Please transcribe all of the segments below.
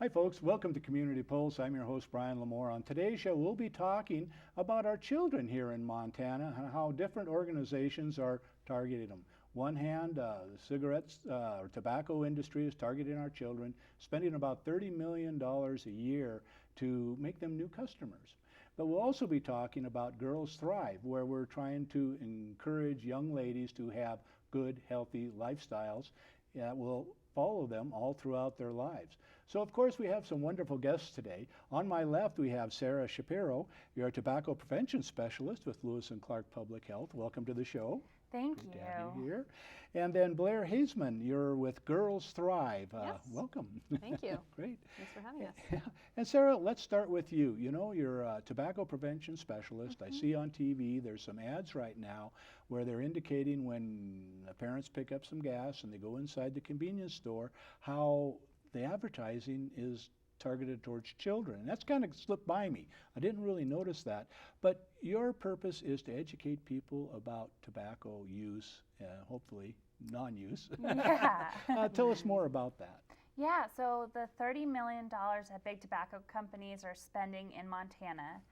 Hi folks, welcome to Community Pulse. I'm your host Brian LaMoure. On today's show we'll be talking about our children here in Montana and how different organizations are targeting them. One hand, the cigarettes or tobacco industry is targeting our children, spending about $30 million a year to make them new customers. But we'll also be talking about Girls Thrive, where we're trying to encourage young ladies to have good, healthy lifestyles that will follow them all throughout their lives. So of course we have some wonderful guests today. On my left we have Sarah Shapiro. You're a tobacco prevention specialist with Lewis and Clark Public Health. Welcome to the show. Thank Great you. to have you here. And then Blair Haseman, you're with Girls Thrive. Yes. Welcome. Thank you. Great. Thanks for having us. And Sarah, let's start with you. You know, you're a tobacco prevention specialist. I see on TV there's some ads right now where they're indicating when the parents pick up some gas and they go inside the convenience store, how the advertising is targeted towards children. And that's kind of slipped by me. I didn't really notice that. But your purpose is to educate people about tobacco use, hopefully non-use. Yeah. Tell us more about that. Yeah, so the $30 million that big tobacco companies are spending in Montana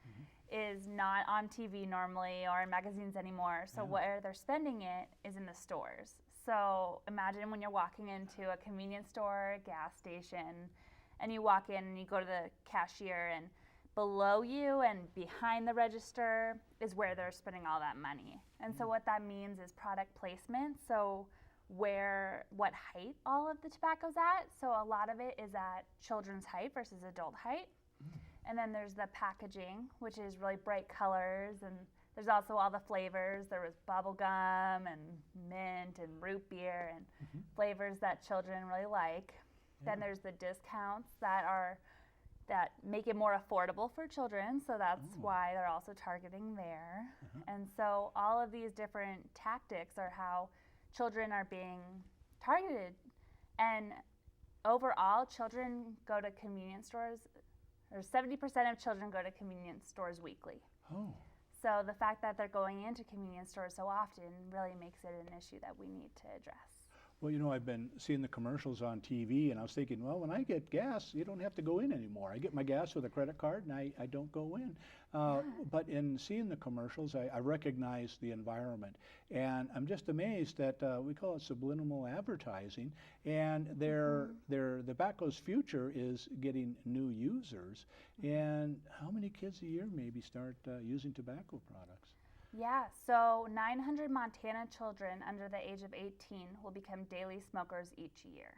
is not on TV normally or in magazines anymore. So where they're spending it is in the stores. So imagine when you're walking into a convenience store, a gas station, and you walk in and you go to the cashier, and below you and behind the register is where they're spending all that money. And so what that means is product placement. So what height all of the tobacco's at. So a lot of it is at children's height versus adult height. And then there's the packaging, which is really bright colors, and there's also all the flavors. There was bubble gum and mint and root beer and flavors that children really like. Then there's the discounts that make it more affordable for children, so that's why they're also targeting there. And so all of these different tactics are how children are being targeted. And overall, children go to convenience stores, or 70% of children go to convenience stores weekly. Oh. So the fact that they're going into convenience stores so often really makes it an issue that we need to address. Well, you know, I've been seeing the commercials on TV, and I was thinking, well, when I get gas, you don't have to go in anymore. I get my gas with a credit card, and I don't go in. But in seeing the commercials, I recognize the environment. And I'm just amazed that we call it subliminal advertising, and their tobacco's future is getting new users. And how many kids a year maybe start using tobacco products? Yeah, so 900 Montana children under the age of 18 will become daily smokers each year.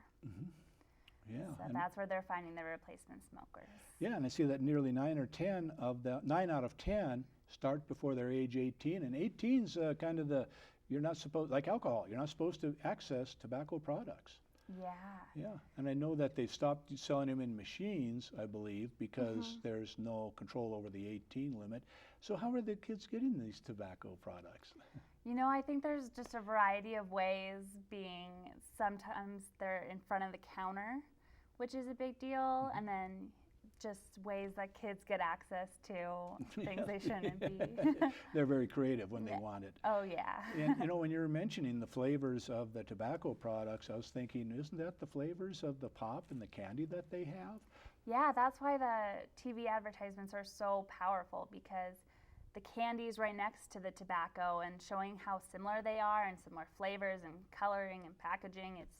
Yeah. So that's where they're finding their replacement smokers. Yeah, and I see that nearly 9 out of 10 start before they're age 18, and 18's kind of you're not supposed, like alcohol, you're not supposed to access tobacco products. Yeah. Yeah, and I know that they've stopped selling them in machines, I believe, because there's no control over the 18 limit. So how are the kids getting these tobacco products? You know, I think there's just a variety of ways, being sometimes they're in front of the counter, which is a big deal, and then just ways that kids get access to things they shouldn't be. They're very creative when they want it. Oh, yeah. And you know, when you were mentioning the flavors of the tobacco products, I was thinking, isn't that the flavors of the pop and the candy that they have? Yeah, that's why the TV advertisements are so powerful, because the candy's right next to the tobacco and showing how similar they are and similar flavors and coloring and packaging. It's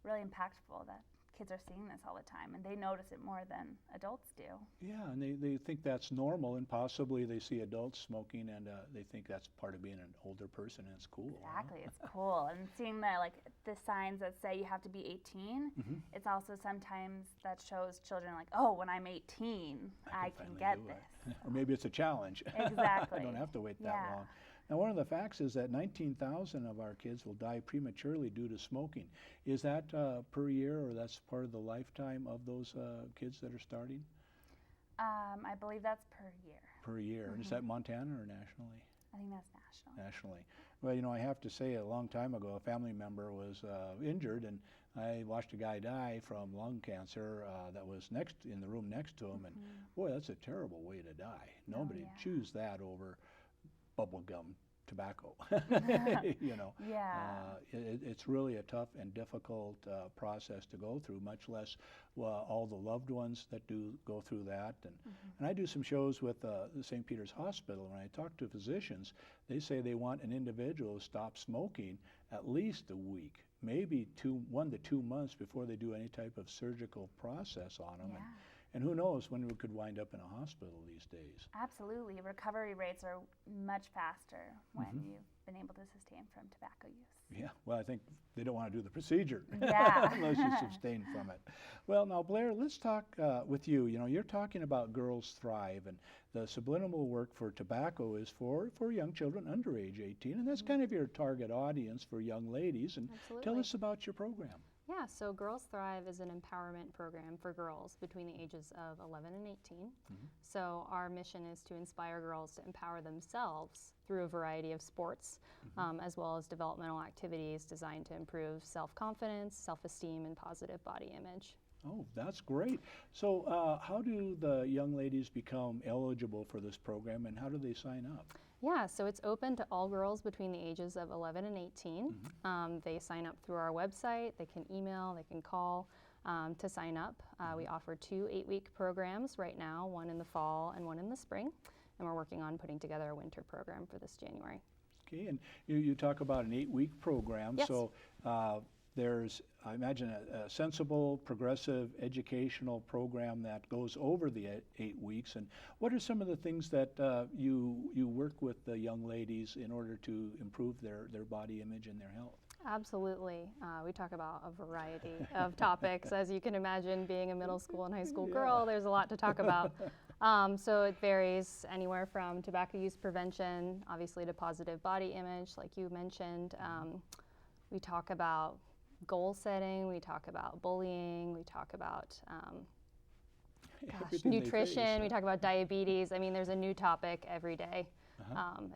really impactful that kids are seeing this all the time, and they notice it more than adults do. Yeah, and they think that's normal, and possibly they see adults smoking, and they think that's part of being an older person, and it's cool. Exactly, it's cool. And seeing the signs that say you have to be 18, it's also sometimes that shows children like, oh, when I'm 18, I can get this. Or maybe it's a challenge. Exactly. I don't have to wait that long. Now, one of the facts is that 19,000 of our kids will die prematurely due to smoking. Is that per year, or that's part of the lifetime of those kids that are starting? I believe that's per year. Per year. And is that Montana or nationally? I think that's national. Nationally. Well, you know, I have to say, a long time ago, a family member was injured, and I watched a guy die from lung cancer that was in the room next to him, and boy, that's a terrible way to die. Nobody would choose that over bubble gum tobacco. You know, Yeah. it's really a tough and difficult process to go through, much less all the loved ones that do go through that. And I do some shows with the St. Peter's Hospital. When I talk to physicians, they say they want an individual to stop smoking at least a week, maybe 1 to 2 months before they do any type of surgical process on them. Yeah. And who knows when we could wind up in a hospital these days. Absolutely. Recovery rates are much faster when you've been able to sustain from tobacco use. Yeah, well, I think they don't want to do the procedure Yeah. unless you sustain from it. Well, now, Blair, let's talk with you. You know, you're talking about Girls Thrive, and the subliminal work for tobacco is for young children under age 18, and that's kind of your target audience for young ladies. And tell us about your program. Yeah, so Girls Thrive is an empowerment program for girls between the ages of 11 and 18. So our mission is to inspire girls to empower themselves through a variety of sports, as well as developmental activities designed to improve self-confidence, self-esteem, and positive body image. Oh, that's great. So how do the young ladies become eligible for this program, and how do they sign up? Yeah, so it's open to all girls between the ages of 11 and 18. They sign up through our website, they can email, they can call to sign up. We offer 2 8-week programs right now, one in the fall and one in the spring, and we're working on putting together a winter program for this January. Okay, and you talk about an 8-week program. Yes. So there's, I imagine, a sensible, progressive educational program that goes over the 8 weeks. And what are some of the things that you work with the young ladies in order to improve their body image and their health? Absolutely. We talk about a variety of topics. As you can imagine, being a middle school and high school girl, there's a lot to talk about. So it varies anywhere from tobacco use prevention, obviously, to positive body image, like you mentioned. We talk about goal setting, we talk about bullying, we talk about nutrition, we talk about diabetes. I mean, there's a new topic every day,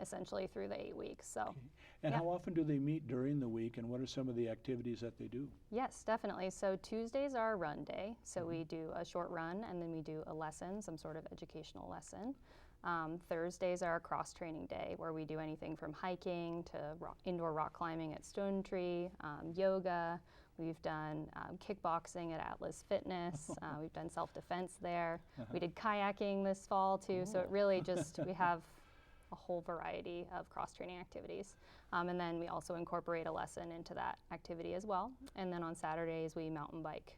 essentially through the 8 weeks. So. Okay. And how often do they meet during the week, and what are some of the activities that they do? Yes, definitely. So Tuesdays are a run day. So we do a short run, and then we do a lesson, some sort of educational lesson. Thursdays are a cross-training day where we do anything from hiking to indoor rock climbing at Stone Tree, yoga. We've done kickboxing at Atlas Fitness. We've done self-defense there. We did kayaking this fall too. So it really just, we have a whole variety of cross-training activities. And then we also incorporate a lesson into that activity as well. And then on Saturdays we mountain bike,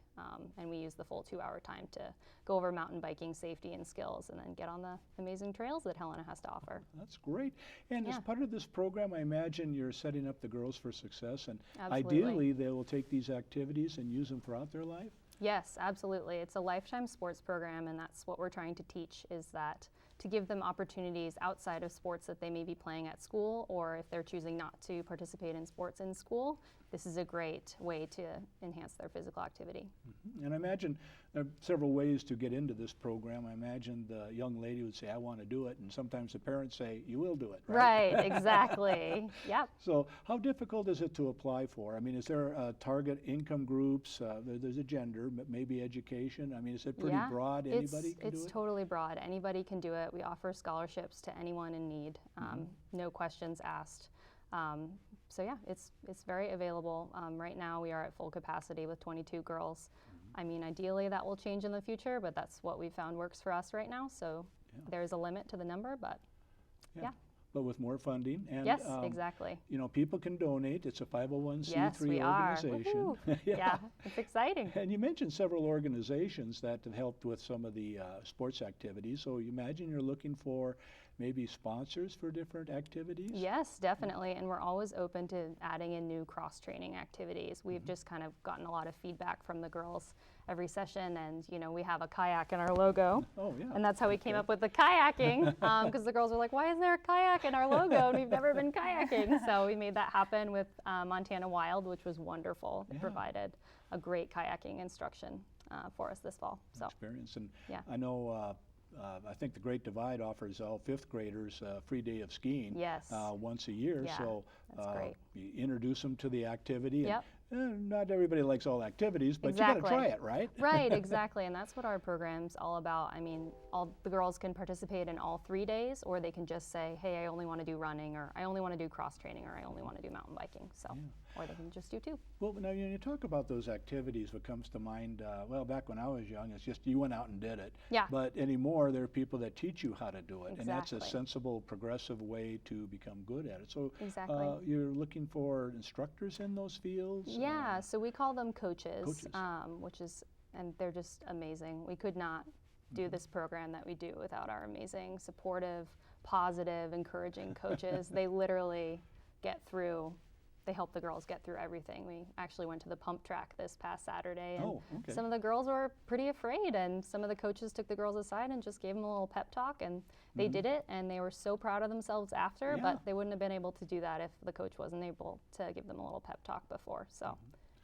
and we use the full 2-hour time to go over mountain biking safety and skills and then get on the amazing trails that Helena has to offer. That's great. And as part of this program, I imagine you're setting up the girls for success, and Absolutely. ideally they will take these activities and use them throughout their life? Yes, absolutely. It's a lifetime sports program, and that's what we're trying to teach, is that to give them opportunities outside of sports that they may be playing at school, or if they're choosing not to participate in sports in school, this is a great way to enhance their physical activity. And I imagine there are several ways to get into this program. I imagine the young lady would say, I want to do it, and sometimes the parents say, you will do it, right? Right, exactly. Yep. So how difficult is it to apply for? I mean, is there target income groups? There's a gender, but maybe education. I mean, is it pretty broad? Anybody can do it? It's totally broad. Anybody can do it. We offer scholarships to anyone in need, no questions asked. So yeah, it's very available. Right now we are at full capacity with 22 girls. I mean, ideally that will change in the future, but that's what we found works for us right now. So there's a limit to the number, but yeah. But with more funding. And, yes, exactly. You know, people can donate. It's a 501c3 yes, we organization. Are. Yeah, it's exciting. And you mentioned several organizations that have helped with some of the sports activities. So you imagine you're looking for maybe sponsors for different activities? Yes, definitely. And we're always open to adding in new cross-training activities. We've just kind of gotten a lot of feedback from the girls every session, and you know, we have a kayak in our logo. Oh, yeah. And that's how we came up with the kayaking, because the girls were like, why is there a kayak in our logo? And we've never been kayaking. So we made that happen with Montana Wild, which was wonderful. They provided a great kayaking instruction for us this fall. So experience. And I know I think the Great Divide offers all 5th graders a free day of skiing once a year. Yeah, so that's great. you introduce them to the activity. Yep. not everybody likes all activities, but you got to try it, right? Right, exactly, and that's what our program's all about. I mean, all the girls can participate in all 3 days, or they can just say, hey, I only want to do running, or I only want to do cross training, or I only want to do mountain biking. So, or they can just do 2. Well, now you talk about those activities. What comes to mind? Well, back when I was young, it's just you went out and did it. Yeah. But anymore, there are people that teach you how to do it, Exactly. and that's a sensible, progressive way to become good at it. So, exactly. You're looking for instructors in those fields. Yeah. So we call them coaches. Coaches. And they're just amazing. We could not do this program that we do without our amazing, supportive, positive, encouraging coaches. They literally they help the girls get through everything. We actually went to the pump track this past Saturday, and some of the girls were pretty afraid, and some of the coaches took the girls aside and just gave them a little pep talk, and they did it, and they were so proud of themselves after, but they wouldn't have been able to do that if the coach wasn't able to give them a little pep talk before. So.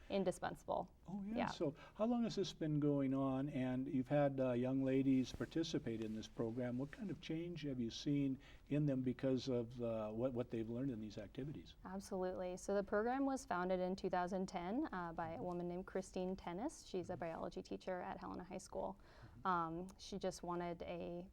Indispensable. Oh, yeah. So how long has this been going on? And you've had young ladies participate in this program. What kind of change have you seen in them because of what they've learned in these activities? Absolutely. So the program was founded in 2010 by a woman named Christine Tennis. She's a biology teacher at Helena High School. She just wanted a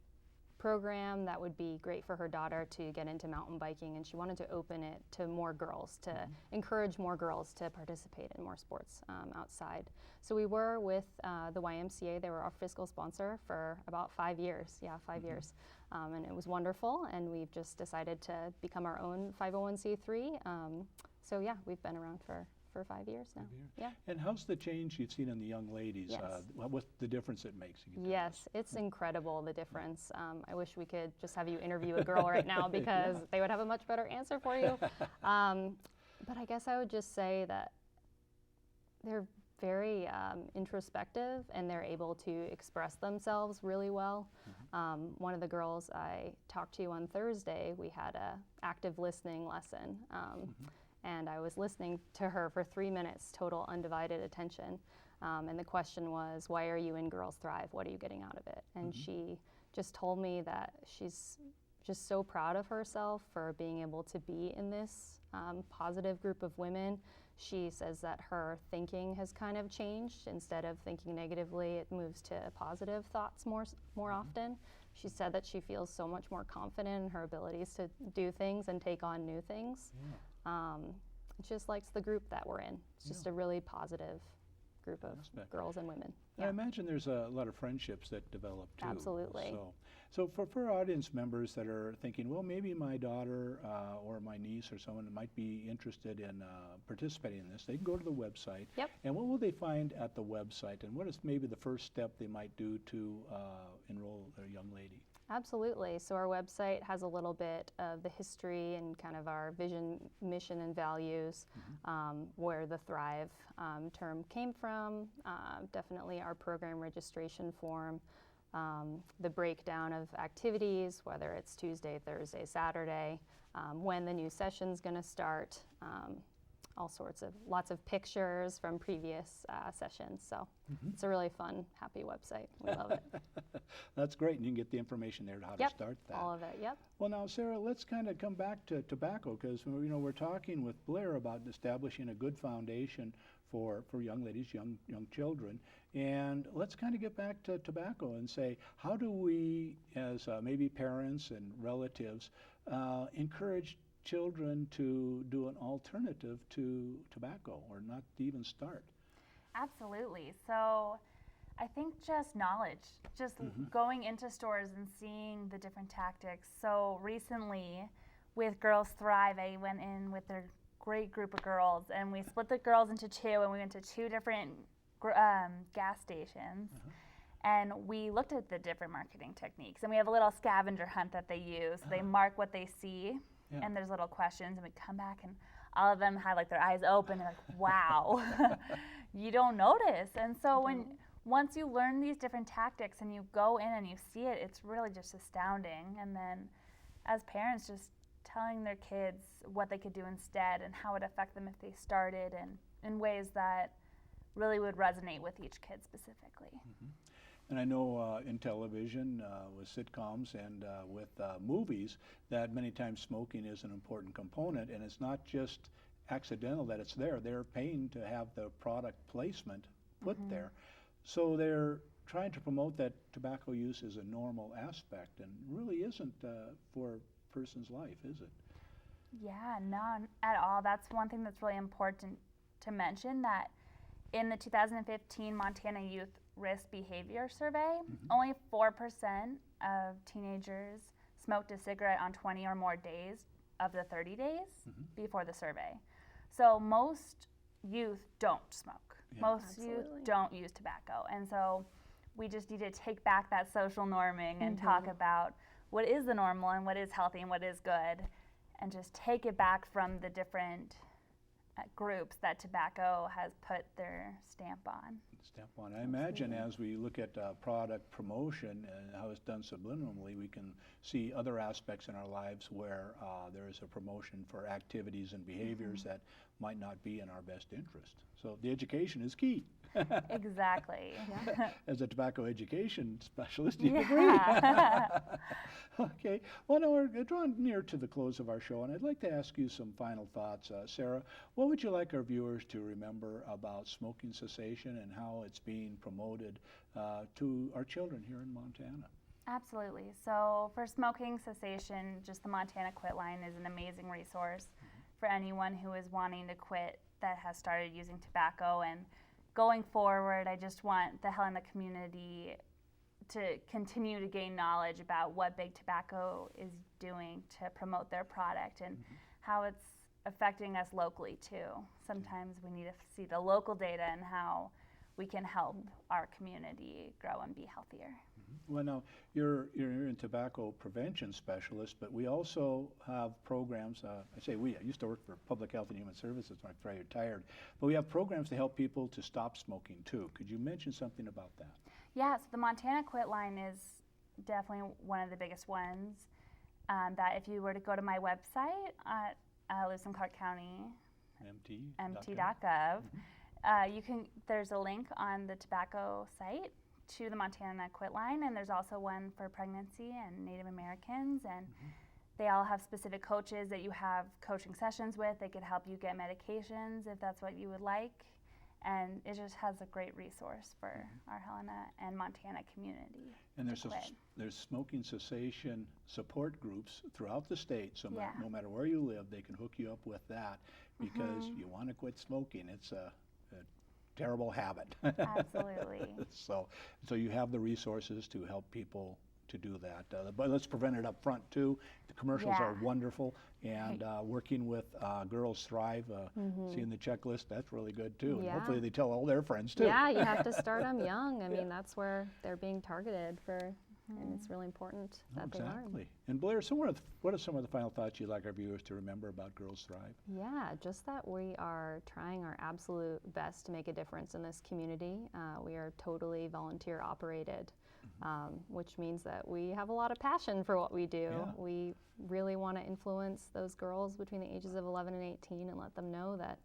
program that would be great for her daughter to get into mountain biking, and she wanted to open it to more girls, to encourage more girls to participate in more sports outside. So we were with the YMCA. They were our fiscal sponsor for about 5 years. Yeah, 5 years. And it was wonderful, and we've just decided to become our own 501c3. So yeah, we've been around for 5 years now. Yeah. And how's the change you've seen in the young ladies? Yes. What's the difference it makes? Yes, it's incredible, the difference. I wish we could just have you interview a girl right now, because they would have a much better answer for you. But I guess I would just say that they're very introspective, and they're able to express themselves really well. One of the girls I talked to on Thursday, we had a active listening lesson. And I was listening to her for 3 minutes, total undivided attention. And the question was, why are you in Girls Thrive? What are you getting out of it? And she just told me that she's just so proud of herself for being able to be in this positive group of women. She says that her thinking has kind of changed. Instead of thinking negatively, it moves to positive thoughts more often. She said that she feels so much more confident in her abilities to do things and take on new things. Just likes the group that we're in. It's just a really positive group of girls and women. I imagine there's a lot of friendships that develop too. Absolutely. So for audience members that are thinking, well, maybe my daughter or my niece or someone might be interested in participating in this, they can go to the website. Yep. And what will they find at the website? And what is maybe the first step they might do to enroll their young lady? Absolutely. So our website has a little bit of the history and kind of our vision, mission, and values, where the Thrive term came from, definitely our program registration form, the breakdown of activities, whether it's Tuesday, Thursday, Saturday, when the new session's going to start, all sorts of, lots of pictures from previous sessions. So it's a really fun, happy website. We love it. That's great, and you can get the information there how to start that. All of it, yep. Well, now, Sarah, let's kind of come back to tobacco, because we're talking with Blair about establishing a good foundation for young ladies, young children, and let's kind of get back to tobacco and say, how do we, as maybe parents and relatives, encourage children to do an alternative to tobacco, or not to even start? Absolutely. So I think just knowledge, just going into stores and seeing the different tactics. So recently with Girls Thrive, I went in with a great group of girls, and we split the girls into 2, and we went to 2 different gas stations. And we looked at the different marketing techniques, and we have a little scavenger hunt that they use. They mark what they see, and there's little questions, and we come back, and all of them had like their eyes open. They're like, wow, you don't notice. And so once you learn these different tactics and you go in and you see it, it's really just astounding. And then as parents, just telling their kids what they could do instead and how it would affect them if they started, and in ways that really would resonate with each kid specifically. And I know in television, with sitcoms and with movies, that many times smoking is an important component, and it's not just accidental that it's there. They're paying to have the product placement put there. So they're trying to promote that tobacco use is a normal aspect, and really isn't for a person's life, is it? Yeah, none at all. That's one thing that's really important to mention, that in the 2015 Montana Youth Risk Behavior Survey, only 4% of teenagers smoked a cigarette on 20 or more days of the 30 days before the survey. So most youth don't smoke. Yeah. Most youth don't use tobacco. And so we just need to take back that social norming and talk about what is the normal and what is healthy and what is good, and just take it back from the different groups that tobacco has put their stamp on. I imagine as we look at product promotion and how it's done subliminally, we can see other aspects in our lives where there is a promotion for activities and behaviors that might not be in our best interest. So the education is key. Exactly. As a tobacco education specialist, do you agree? Okay. Well, now we're drawing near to the close of our show, and I'd like to ask you some final thoughts. Sarah, what would you like our viewers to remember about smoking cessation and how it's being promoted to our children here in Montana? Absolutely. So for smoking cessation, just the Montana Quit Line is an amazing resource for anyone who is wanting to quit that has started using tobacco. And going forward, I just want the Helena community to continue to gain knowledge about what Big Tobacco is doing to promote their product and how it's affecting us locally too. Sometimes we need to see the local data and how we can help our community grow and be healthier. Well, now, you're a tobacco prevention specialist, but we also have programs, I say we, I used to work for Public Health and Human Services when I retired, but we have programs to help people to stop smoking too. Could you mention something about that? Yeah, so the Montana Quit Line is definitely one of the biggest ones. That if you were to go to my website at Lewis and Clark County, mt.gov, there's a link on the tobacco site to the Montana Quit Line, and there's also one for pregnancy and Native Americans, and they all have specific coaches that you have coaching sessions with. They could help you get medications if that's what you would like. And it just has a great resource for our Helena and Montana community. And there's smoking cessation support groups throughout the state, so no matter where you live, they can hook you up with that because you want to quit smoking. It's a terrible habit. Absolutely. So you have the resources to help people to do that. But let's prevent it up front too. The commercials are wonderful, and working with Girls Thrive, seeing the checklist, that's really good too. And hopefully they tell all their friends too. Yeah, you have to start them young. I mean, that's where they're being targeted for, and it's really important that they learn. Exactly. And Blair, so what are some of the final thoughts you'd like our viewers to remember about Girls Thrive? Yeah, just that we are trying our absolute best to make a difference in this community. We are totally volunteer operated. Which means that we have a lot of passion for what we do. Yeah. We really want to influence those girls between the ages of 11 and 18 and let them know that,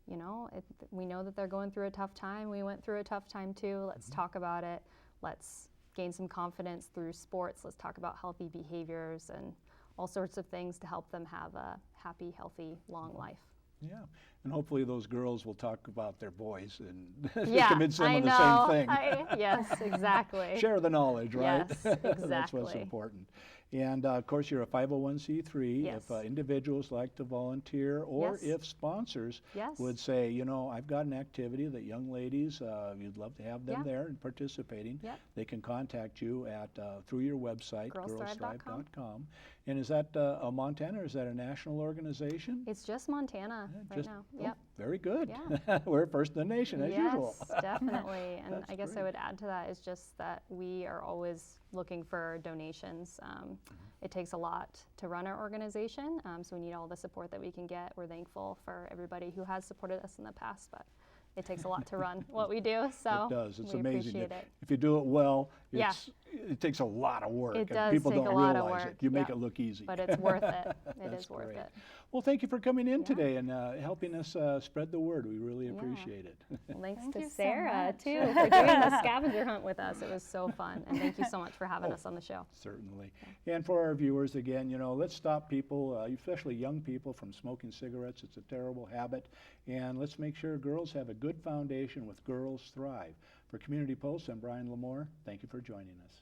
you know, we know that they're going through a tough time. We went through a tough time too. Let's talk about it. Let's gain some confidence through sports. Let's talk about healthy behaviors and all sorts of things to help them have a happy, healthy, long life. Yeah, and hopefully those girls will talk about their boys and I convince them of the same thing. Yes, exactly. Share the knowledge, right? Yes, exactly. That's what's important. And of course, you're a 501c3. Yes. If individuals like to volunteer, or if sponsors would say, you know, I've got an activity that young ladies, you'd love to have them there and participating, they can contact you at through your website, girlsthrive.com. And is that a Montana, or is that a national organization? It's just Montana right now. Yep. Very good. Yeah. We're first in the nation, as usual. Yes, definitely. And I guess great. I would add to that is just that we are always looking for donations. It takes a lot to run our organization, so we need all the support that we can get. We're thankful for everybody who has supported us in the past, but it takes a lot to run what we do, so it does. It's we amazing. appreciate it. If you do it well, it takes a lot of work. It and does people take don't a lot realize of it. work. You make it look easy. But it's worth it. It is worth great. it. Well, thank you for coming in Yeah. today and helping us spread the word. We really appreciate it. Well, thanks Thank to you so Sarah, much. too, for doing the scavenger hunt with us. It was so fun. And thank you so much for having us on the show. Certainly. And for our viewers, again, you know, let's stop people, especially young people, from smoking cigarettes. It's a terrible habit. And let's make sure girls have a good foundation with Girls Thrive. For Community Pulse, I'm Brian LaMoure. Thank you for joining us.